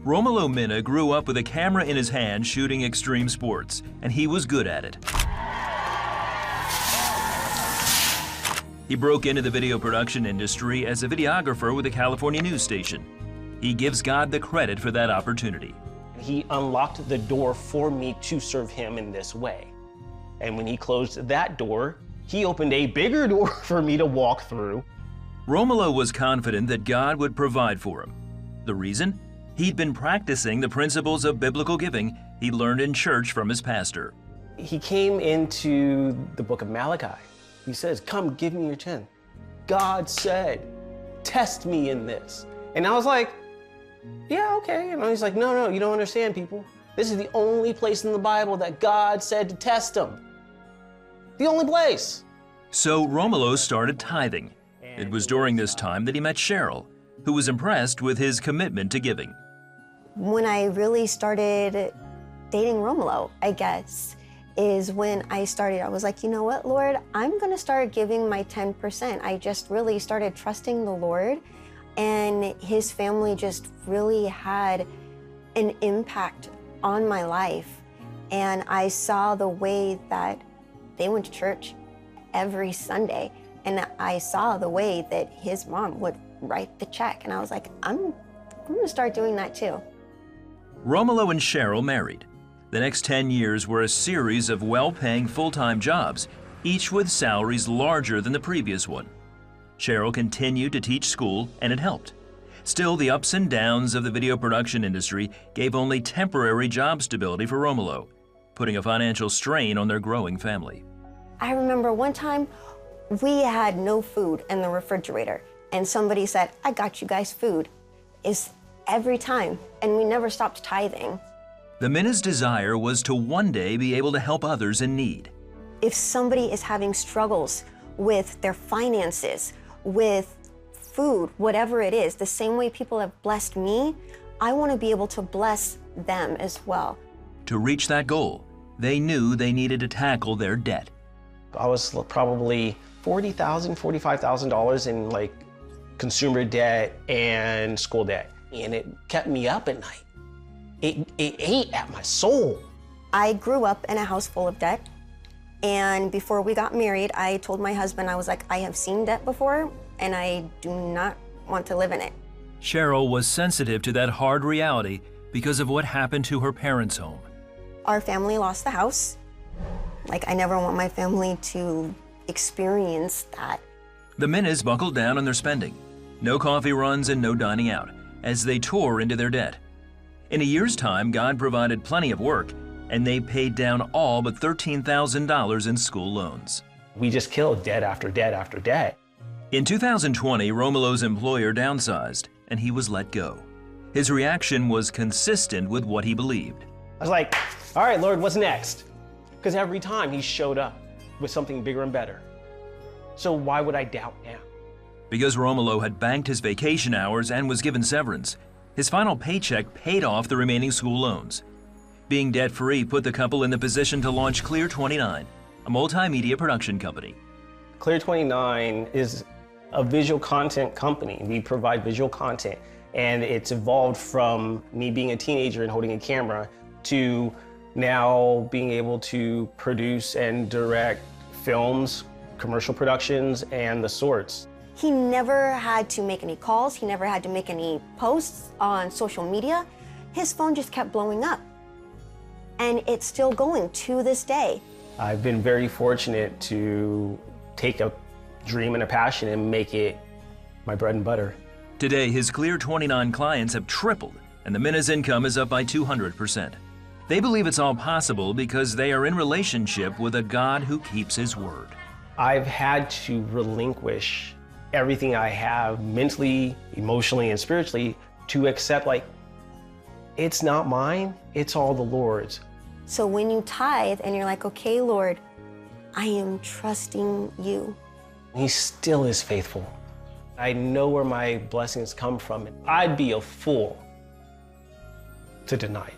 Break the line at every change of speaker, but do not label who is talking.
Romulo Mena grew up with a camera in his hand shooting extreme sports, and he was good at it. He broke into the video production industry as a videographer with a California news station. He gives God the credit for that opportunity.
He unlocked the door for me to serve him in this way. And when he closed that door, he opened a bigger door for me to walk through.
Romulo was confident that God would provide for him. The reason? He'd been practicing the principles of biblical giving he learned in church from his pastor.
He came into the book of Malachi. He says, come, give me your 10. God said, test me in this. And I was like, yeah, okay. And he's like, no, you don't understand, people. This is the only place in the Bible that God said to test them. The only place.
So Romulo started tithing. It was during this time that he met Cheryl, who was impressed with his commitment to giving.
When I really started dating Romulo, I guess, is when I was like, you know what, Lord, I'm gonna start giving my 10%. I just really started trusting the Lord, and his family just really had an impact on my life. And I saw the way that they went to church every Sunday, and I saw the way that his mom would write the check, and I was like, I'm gonna start doing that too.
Romulo and Cheryl married. The next 10 years were a series of well-paying full-time jobs, each with salaries larger than the previous one. Cheryl continued to teach school, and it helped. Still, the ups and downs of the video production industry gave only temporary job stability for Romulo, putting a financial strain on their growing family.
I remember one time we had no food in the refrigerator, and somebody said, I got you guys food. It's every time, and we never stopped tithing.
The Mena's desire was to one day be able to help others in need.
If somebody is having struggles with their finances, with food, whatever it is, the same way people have blessed me, I want to be able to bless them as well.
To reach that goal, they knew they needed to tackle their debt.
I was probably $40,000, $45,000 in like consumer debt and school debt. And it kept me up at night. It ate at my soul.
I grew up in a house full of debt. And before we got married, I told my husband, I was like, I have seen debt before, and I do not want to live in it.
Cheryl was sensitive to that hard reality because of what happened to her parents' home.
Our family lost the house. Like, I never want my family to experience that.
The Menas buckled down on their spending. No coffee runs and no dining out, as they tore into their debt. In a year's time, God provided plenty of work, and they paid down all but $13,000 in school loans.
We just killed debt after debt after debt.
In 2020, Romulo's employer downsized, and he was let go. His reaction was consistent with what he believed.
I was like, all right, Lord, what's next? Because every time he showed up with something bigger and better. So why would I doubt now?
Because Romulo had banked his vacation hours and was given severance, his final paycheck paid off the remaining school loans. Being debt-free put the couple in the position to launch Clear 29, a multimedia production company.
Clear 29 is a visual content company. We provide visual content, and it's evolved from me being a teenager and holding a camera to now being able to produce and direct films, commercial productions, and the sorts.
He never had to make any calls. He never had to make any posts on social media. His phone just kept blowing up. And it's still going to this day.
I've been very fortunate to take a dream and a passion and make it my bread and butter.
Today, his Clear 29 clients have tripled, and the Mena's income is up by 200%. They believe it's all possible because they are in relationship with a God who keeps his word.
I've had to relinquish everything I have mentally, emotionally, and spiritually to accept, like, it's not mine, it's all the Lord's.
So when you tithe and you're like, okay, Lord, I am trusting you.
He still is faithful. I know where my blessings come from. I'd be a fool to deny it.